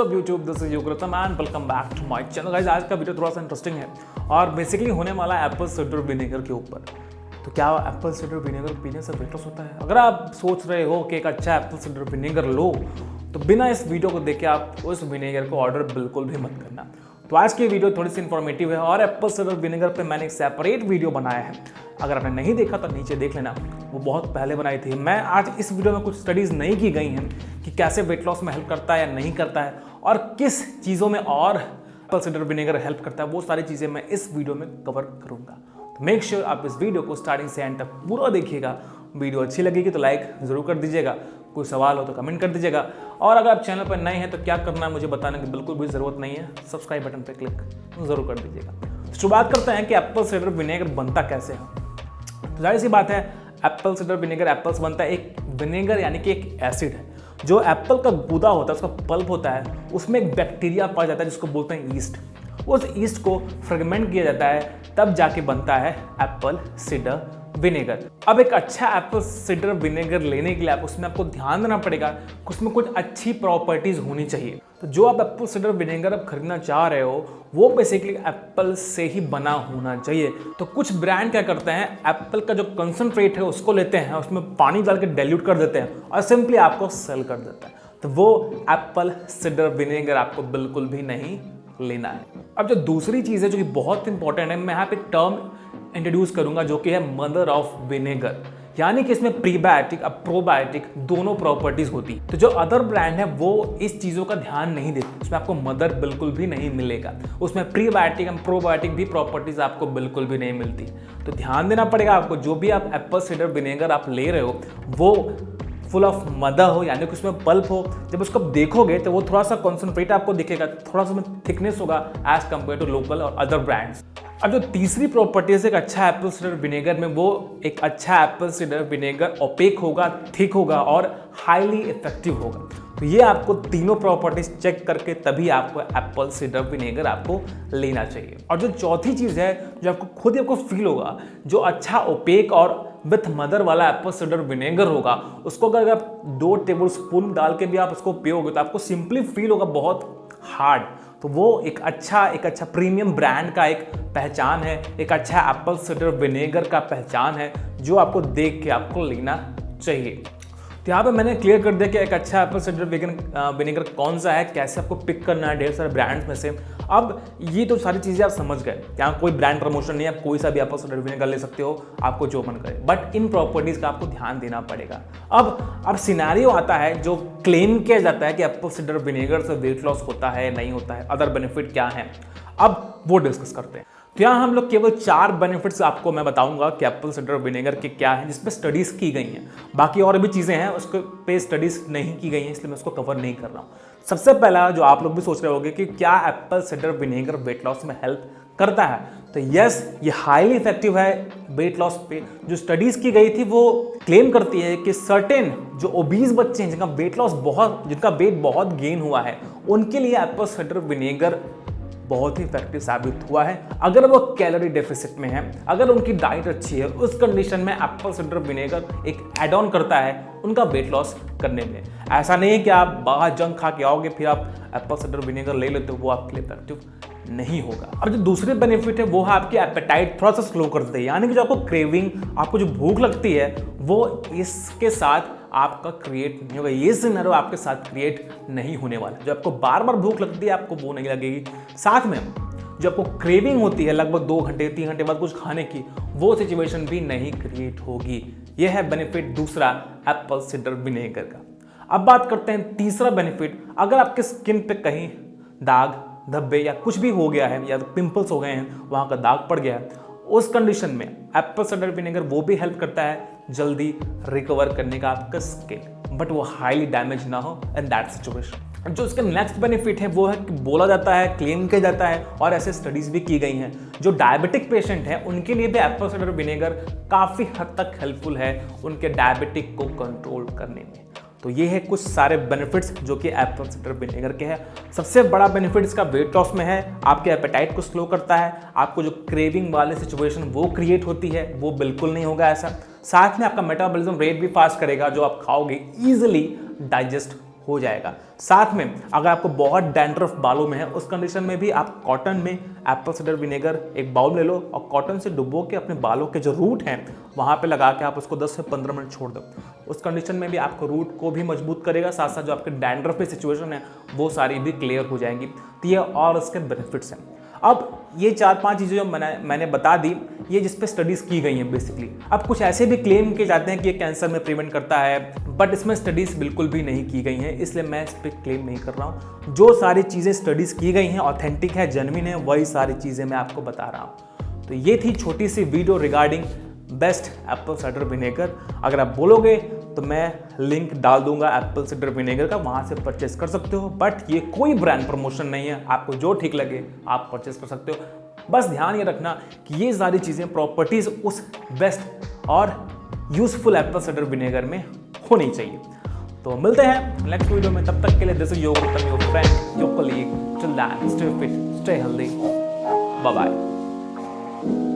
WhatsApp YouTube, this is Yugratam and welcome back to my channel. Guys आज का video थोड़ा सा इंटरेस्टिंग है और बेसिकली होने वाला है एप्पल साइडर विनेगर के ऊपर। तो क्या एप्पल साइडर विनेगर पीने से वेट लॉस होता है? अगर आप सोच रहे हो कि एक अच्छा एप्पल साइडर विनेगर लो तो बिना इस वीडियो को देखे आप उस विनेगर को ऑर्डर बिल्कुल भी मत करना। तो आज की वीडियो थोड़ी सी इन्फॉर्मेटिव है और एप्पल साइडर विनेगर पे मैंने एक सेपरेट वीडियो बनाया है। अगर आपने नहीं देखा तो नीचे देख लेना, वो बहुत पहले बनाई थी। मैं आज इस वीडियो में कुछ स्टडीज़ नहीं की गई हैं कि कैसे वेट लॉस में हेल्प करता है या नहीं करता है और किस चीज़ों में और एप्पल साइडर विनेगर हेल्प करता है, वो सारी चीज़ें मैं इस वीडियो में कवर करूँगा। तो मेक श्योर आप इस वीडियो को स्टार्टिंग से एंड तक पूरा देखिएगा। वीडियो अच्छी लगेगी तो लाइक ज़रूर कर दीजिएगा, कोई सवाल हो तो कमेंट कर दीजिएगा और अगर आप चैनल पर नए हैं तो क्या करना है मुझे बताने की बिल्कुल भी ज़रूरत नहीं है, सब्सक्राइब बटन पर क्लिक ज़रूर कर दीजिएगा। तो शुरुआत करते हैं कि एप्पल साइडर विनेगर बनता कैसे है। तो जाहिर सी बात है, एप्पल साइडर विनेगर एप्पल से बनता है। एक विनेगर यानी कि एक एसिड है। जो एप्पल का गूदा होता है, उसका पल्प होता है, उसमें एक बैक्टीरिया पाया जाता है जिसको बोलते हैं ईस्ट। उस ईस्ट को फ्रेगमेंट किया जाता है, तब जाके बनता है एप्पल साइडर विनेगर। अब एक अच्छा एप्पल साइडर विनेगर लेने के लिए उसमें आपको ध्यान देना पड़ेगा कि उसमें कुछ अच्छी प्रॉपर्टीज होनी चाहिए। तो जो आप एप्पल साइडर विनेगर अब खरीदना चाह रहे हो वो बेसिकली एप्पल से ही बना होना चाहिए। तो कुछ ब्रांड क्या करते हैं, एप्पल का जो कंसंट्रेट है उसको लेते हैं, उसमें पानी डाल के डाइल्यूट कर देते हैं और सिंपली आपको सेल कर देते हैं। तो वो एप्पल साइडर विनेगर आपको बिल्कुल भी नहीं लेना है। अब जो दूसरी चीज़ है जो कि बहुत इंपॉर्टेंट है, मैं यहाँ पे टर्म इंट्रोड्यूस करूंगा जो कि है मदर ऑफ विनेगर, यानी कि इसमें प्रीबायोटिक और प्रोबायोटिक दोनों प्रॉपर्टीज होती। तो जो अदर ब्रांड है वो इस चीज़ों का ध्यान नहीं देते, उसमें आपको मदर बिल्कुल भी नहीं मिलेगा, उसमें प्रीबायोटिक और प्रोबायोटिक भी प्रॉपर्टीज आपको बिल्कुल भी नहीं मिलती। तो ध्यान देना पड़ेगा आपको, जो भी आप एप्पल साइडर विनेगर आप ले रहे हो वो फुल ऑफ मदर हो, यानी कि उसमें पल्प हो। जब उसको आप देखोगे तो वो थोड़ा सा कॉन्सेंट्रेट आपको दिखेगा, थोड़ा सा थिकनेस होगा एज कम्पेयर टू लोकल और अदर ब्रांड्स। अब जो तीसरी प्रॉपर्टीज एक अच्छा एप्पल साइडर विनेगर में, वो एक अच्छा एप्पल साइडर विनेगर ओपेक होगा, थिक होगा और हाईली इफेक्टिव होगा। तो ये आपको तीनों प्रॉपर्टीज चेक करके तभी आपको एप्पल साइडर विनेगर आपको लेना चाहिए। और जो चौथी चीज़ है जो आपको खुद ही आपको फील होगा, जो अच्छा ओपेक और विथ मदर वाला एप्पल साइडर विनेगर होगा, उसको अगर आप 2 टेबल स्पून डाल के भी आप उसको पियोगे तो आपको सिंपली फील होगा बहुत हार्ड। तो वो एक अच्छा प्रीमियम ब्रांड का एक पहचान है, एक अच्छा एप्पल साइडर विनेगर का पहचान है जो आपको देख के आपको लेना चाहिए। तो यहाँ पे मैंने क्लियर कर दिया कि एक अच्छा एप्पल साइडर विनेगर कौन सा है, कैसे आपको पिक करना है ढेर सारे ब्रांड्स में से। अब ये तो सारी चीज़ें आप समझ गए, यहाँ कोई ब्रांड प्रमोशन नहीं है, आप कोई सा भी एप्पल साइडर विनेगर ले सकते हो, आपको जो मन करे, बट इन प्रॉपर्टीज़ का आपको ध्यान देना पड़ेगा। अब सिनेरियो आता है जो क्लेम किया जाता है कि एप्पल साइडर विनेगर से वेट लॉस होता है, नहीं होता है, अदर बेनिफिट क्या है, अब वो डिस्कस करते हैं। तो यहाँ हम लोग केवल 4 बेनिफिट्स आपको मैं बताऊंगा कि एप्पल साइडर विनेगर के क्या है, जिसपे स्टडीज़ की गई हैं। बाकी और भी चीज़ें हैं उसके पे स्टडीज़ नहीं की गई हैं, इसलिए मैं उसको कवर नहीं कर रहा हूँ। सबसे पहला जो आप लोग भी सोच रहे होंगे कि क्या Apple cider vinegar weight loss में हेल्प करता है, तो यस, ये हाईली इफेक्टिव है वेट लॉस पे। जो स्टडीज़ की गई थी वो क्लेम करती है कि सर्टेन जो ओबीज बच्चे हैं जिनका वेट बहुत गेन हुआ है, उनके लिए एप्पल साइडर विनेगर बहुत ही इफेक्टिव साबित हुआ है। अगर वो कैलोरी डेफिसिट में है, अगर उनकी डाइट अच्छी है, उस कंडीशन में एप्पल साइडर विनेगर एक एड ऑन करता है उनका वेट लॉस करने में। ऐसा नहीं है कि आप बाहर जंक खा के आओगे फिर आप एप्पल साइडर विनेगर ले लेते हो, वो आपके लिए इफेक्टिव नहीं होगा। अब जो दूसरे बेनिफिट है वो है आपकी एपेटाइट थोड़ा सा स्लो कर देते हैं, यानी कि जो आपको क्रेविंग, आपको जो भूख लगती है वो इसके साथ आपका क्रिएट नहीं होगा। ये सिनेरियो आपके साथ क्रिएट नहीं होने वाला। जो आपको बार बार भूख लगती है आपको वो नहीं लगेगी। साथ में जो आपको क्रेविंग होती है लगभग 2 घंटे 3 घंटे बाद कुछ खाने की, वो सिचुएशन भी नहीं क्रिएट होगी। यह है बेनिफिट दूसरा एप्पल साइडर विनेगर का। अब बात करते हैं तीसरा बेनिफिट। अगर आपके स्किन पे कहीं दाग धब्बे या कुछ भी हो गया है या तो पिंपल्स हो गए हैं, वहाँ का दाग पड़ गया है, उस कंडीशन में एप्पल साइडर विनेगर वो भी हेल्प करता है जल्दी रिकवर करने का आपका स्किन, बट वो हाईली डैमेज ना हो इन दैट सिचुएशन। जो इसका नेक्स्ट बेनिफिट है वो है कि बोला जाता है, क्लेम किया जाता है और ऐसे स्टडीज भी की गई हैं, जो डायबिटिक पेशेंट हैं उनके लिए भी एप्पल साइडर विनेगर काफ़ी हद तक हेल्पफुल है उनके डायबिटिक को कंट्रोल करने में। तो ये है कुछ सारे बेनिफिट्स जो कि एप्पल साइडर विनेगर के हैं। सबसे बड़ा बेनिफिट इसका वेट लॉस में है, आपके एपेटाइट को स्लो करता है, आपको जो क्रेविंग वाले सिचुएशन वो क्रिएट होती है वो बिल्कुल नहीं होगा ऐसा। साथ में आपका मेटाबॉलिज्म रेट भी फास्ट करेगा, जो आप खाओगे ईजिली डाइजेस्ट हो जाएगा। साथ में अगर आपको बहुत डैंड्रफ बालों में है, उस कंडीशन में भी आप कॉटन में एप्पल साइडर विनेगर एक बाउल ले लो और कॉटन से डुबो के अपने बालों के जो रूट हैं वहाँ पे लगा के आप उसको 10 से 15 मिनट छोड़ दो। उस कंडीशन में भी आपको रूट को भी मजबूत करेगा, साथ साथ जो आपके डैंड्रफ की सिचुएशन है वो सारी भी क्लियर हो जाएंगी। तो ये और इसके बेनिफिट्स हैं। अब ये 4-5 चीज़ें जो मैंने बता दी, ये जिस पे स्टडीज़ की गई हैं बेसिकली। अब कुछ ऐसे भी क्लेम किए जाते हैं कि ये कैंसर में प्रिवेंट करता है, बट इसमें स्टडीज़ बिल्कुल भी नहीं की गई हैं, इसलिए मैं इस पर क्लेम नहीं कर रहा हूँ। जो सारी चीज़ें स्टडीज़ की गई हैं, ऑथेंटिक है, जेन्युइन है, वही सारी चीज़ें मैं आपको बता रहा हूँ। तो ये थी छोटी सी video regarding best apple cider vinegar. अगर आप बोलोगे तो मैं लिंक डाल दूंगा एप्पल साइडर विनेगर का, वहां से परचेस कर सकते हो। बट ये कोई ब्रांड प्रमोशन नहीं है, आपको जो ठीक लगे आप परचेस कर सकते हो। बस ध्यान ये रखना कि ये सारी चीज़ें प्रॉपर्टीज उस बेस्ट और यूजफुल एप्पल साइडर विनेगर में होनी चाहिए। तो मिलते हैं नेक्स्ट वीडियो में, तब तक के लिए this is your friend, your colleague, till then stay fit, stay healthy, bye bye.